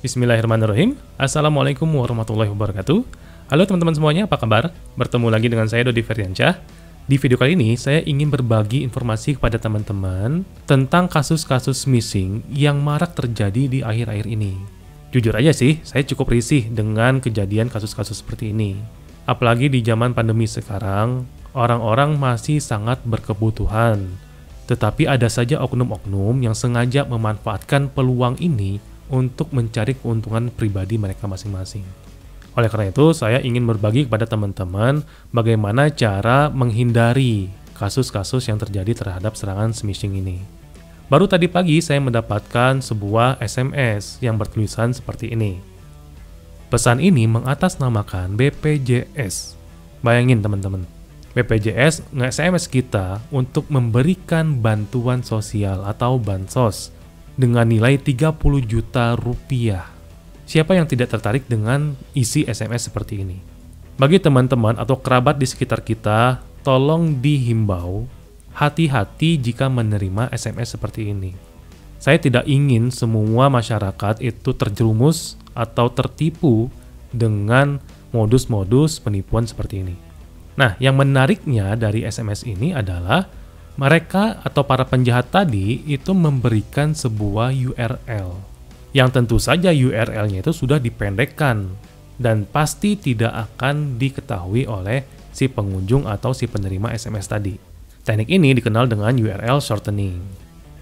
Bismillahirrahmanirrahim. Assalamualaikum warahmatullahi wabarakatuh. Halo teman-teman semuanya, apa kabar? Bertemu lagi dengan saya Dodi Ferdiansyah. Di video kali ini, saya ingin berbagi informasi kepada teman-teman tentang kasus-kasus smishing yang marak terjadi di akhir-akhir ini. Jujur aja sih, saya cukup risih dengan kejadian kasus-kasus seperti ini. Apalagi di zaman pandemi sekarang, orang-orang masih sangat berkebutuhan. Tetapi ada saja oknum-oknum yang sengaja memanfaatkan peluang ini untuk mencari keuntungan pribadi mereka masing-masing. Oleh karena itu, saya ingin berbagi kepada teman-teman bagaimana cara menghindari kasus-kasus yang terjadi terhadap serangan smishing ini. Baru tadi pagi saya mendapatkan sebuah SMS yang bertulisan seperti ini. Pesan ini mengatasnamakan BPJS. Bayangin teman-teman, BPJS nge-SMS kita untuk memberikan bantuan sosial atau bansos dengan nilai 30 juta rupiah. Siapa yang tidak tertarik dengan isi SMS seperti ini? Bagi teman-teman atau kerabat di sekitar kita, tolong dihimbau, hati-hati jika menerima SMS seperti ini. Saya tidak ingin semua masyarakat itu terjerumus atau tertipu dengan modus-modus penipuan seperti ini. Nah, yang menariknya dari SMS ini adalah mereka atau para penjahat tadi itu memberikan sebuah URL yang tentu saja URL-nya itu sudah dipendekkan dan pasti tidak akan diketahui oleh si pengunjung atau si penerima SMS tadi. Teknik ini dikenal dengan URL shortening.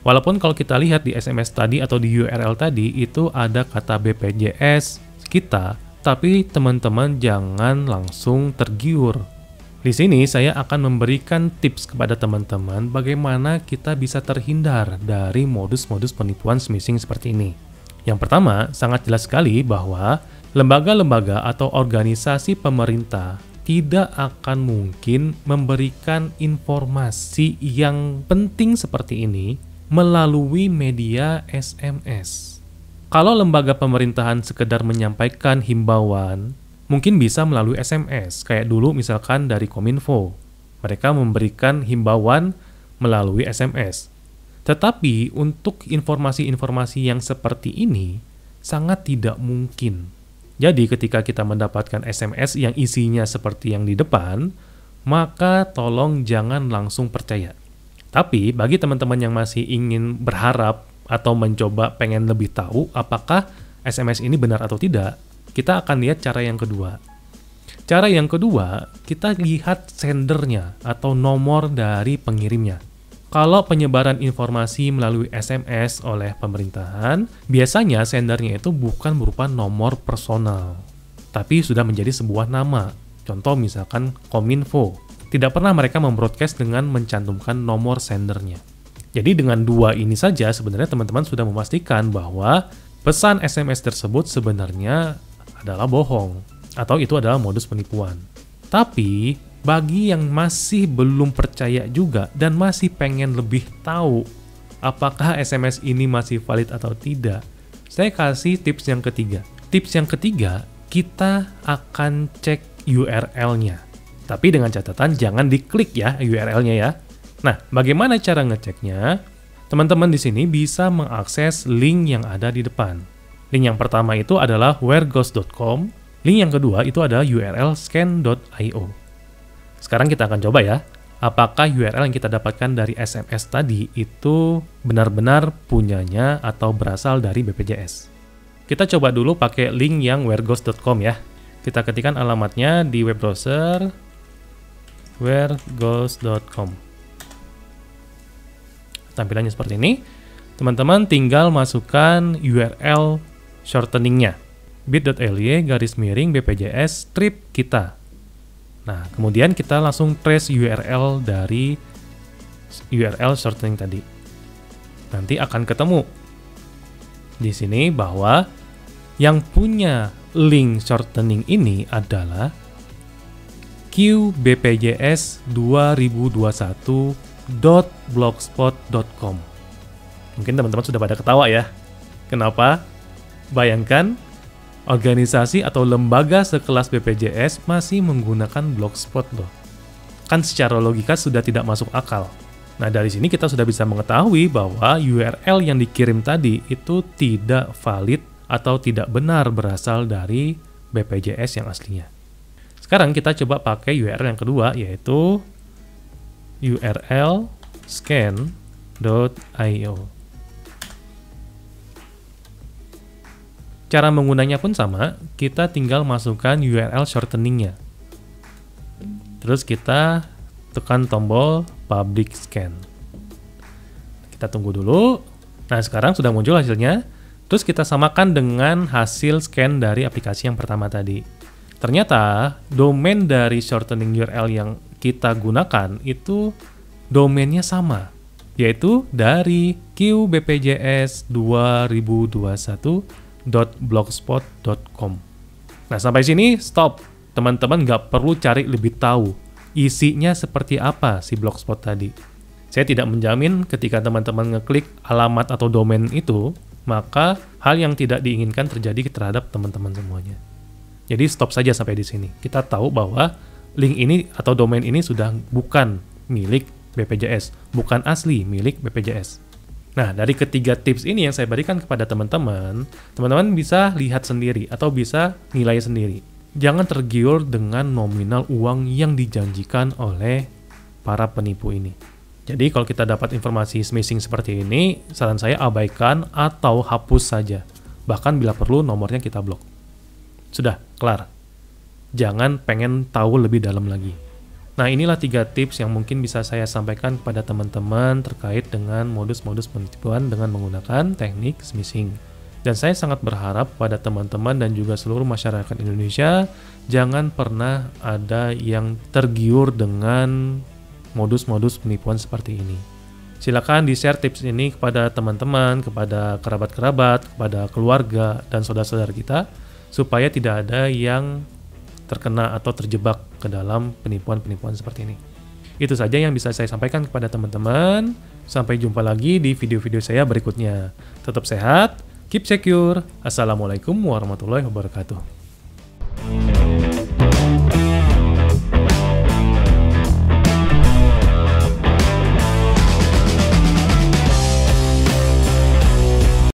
Walaupun kalau kita lihat di SMS tadi atau di URL tadi itu ada kata BPJS kita, tapi teman-teman jangan langsung tergiur. Di sini saya akan memberikan tips kepada teman-teman bagaimana kita bisa terhindar dari modus-modus penipuan smishing seperti ini. Yang pertama, sangat jelas sekali bahwa lembaga-lembaga atau organisasi pemerintah tidak akan mungkin memberikan informasi yang penting seperti ini melalui media SMS. Kalau lembaga pemerintahan sekedar menyampaikan himbauan, mungkin bisa melalui SMS, kayak dulu misalkan dari Kominfo. Mereka memberikan himbauan melalui SMS. Tetapi untuk informasi-informasi yang seperti ini, sangat tidak mungkin. Jadi ketika kita mendapatkan SMS yang isinya seperti yang di depan, maka tolong jangan langsung percaya. Tapi bagi teman-teman yang masih ingin berharap atau mencoba pengen lebih tahu apakah SMS ini benar atau tidak, kita akan lihat cara yang kedua. Cara yang kedua, kita lihat sendernya atau nomor dari pengirimnya. Kalau penyebaran informasi melalui SMS oleh pemerintahan, biasanya sendernya itu bukan berupa nomor personal, tapi sudah menjadi sebuah nama. Contoh misalkan Kominfo. Tidak pernah mereka membroadcast dengan mencantumkan nomor sendernya. Jadi dengan dua ini saja sebenarnya teman-teman sudah memastikan bahwa pesan SMS tersebut sebenarnya adalah bohong, atau itu adalah modus penipuan. Tapi, bagi yang masih belum percaya juga dan masih pengen lebih tahu apakah SMS ini masih valid atau tidak, saya kasih tips yang ketiga. Tips yang ketiga, kita akan cek URL-nya. Tapi dengan catatan jangan diklik ya URL-nya ya. Nah, bagaimana cara ngeceknya? Teman-teman di sini bisa mengakses link yang ada di depan. Link yang pertama itu adalah wheregoes.com, link yang kedua itu adalah URL scan.io. Sekarang kita akan coba ya, apakah URL yang kita dapatkan dari SMS tadi itu benar-benar punyanya atau berasal dari BPJS. Kita coba dulu pakai link yang wheregoes.com ya. Kita ketikkan alamatnya di web browser wheregoes.com. Tampilannya seperti ini. Teman-teman tinggal masukkan URL shorteningnya bit.ly/BPJS strip kita. Nah, kemudian kita langsung trace URL dari URL shortening tadi. Nanti akan ketemu di sini bahwa yang punya link shortening ini adalah qbpjs2021.blogspot.com. Mungkin teman-teman sudah pada ketawa ya. Kenapa? Bayangkan, organisasi atau lembaga sekelas BPJS masih menggunakan blogspot loh. Kan secara logika sudah tidak masuk akal. Nah, dari sini kita sudah bisa mengetahui bahwa URL yang dikirim tadi itu tidak valid atau tidak benar berasal dari BPJS yang aslinya. Sekarang kita coba pakai URL yang kedua, yaitu URL scan.io. Cara menggunanya pun sama, kita tinggal masukkan URL shorteningnya. Terus kita tekan tombol public scan. Kita tunggu dulu. Nah, sekarang sudah muncul hasilnya. Terus kita samakan dengan hasil scan dari aplikasi yang pertama tadi. Ternyata domain dari shortening URL yang kita gunakan itu domainnya sama, yaitu dari qbpjs2021.blogspot.com. Nah, sampai sini stop. Teman-teman nggak perlu cari lebih tahu isinya seperti apa si blogspot tadi. Saya tidak menjamin ketika teman-teman ngeklik alamat atau domain itu, maka hal yang tidak diinginkan terjadi terhadap teman-teman semuanya. Jadi stop saja sampai di sini. Kita tahu bahwa link ini atau domain ini sudah bukan milik BPJS, bukan asli milik BPJS. Nah, dari ketiga tips ini yang saya berikan kepada teman-teman, teman-teman bisa lihat sendiri atau bisa nilai sendiri. Jangan tergiur dengan nominal uang yang dijanjikan oleh para penipu ini. Jadi kalau kita dapat informasi smishing seperti ini, saran saya abaikan atau hapus saja. Bahkan bila perlu nomornya kita blok. Sudah, kelar. Jangan pengen tahu lebih dalam lagi. Nah, inilah 3 tips yang mungkin bisa saya sampaikan kepada teman-teman terkait dengan modus-modus penipuan dengan menggunakan teknik smishing. Dan saya sangat berharap pada teman-teman dan juga seluruh masyarakat Indonesia jangan pernah ada yang tergiur dengan modus-modus penipuan seperti ini. Silakan di-share tips ini kepada teman-teman, kepada kerabat-kerabat, kepada keluarga dan saudara-saudara kita supaya tidak ada yang terkena atau terjebak ke dalam penipuan-penipuan seperti ini. Itu saja yang bisa saya sampaikan kepada teman-teman. Sampai jumpa lagi di video-video saya berikutnya. Tetap sehat. Keep secure. Assalamualaikum warahmatullahi wabarakatuh.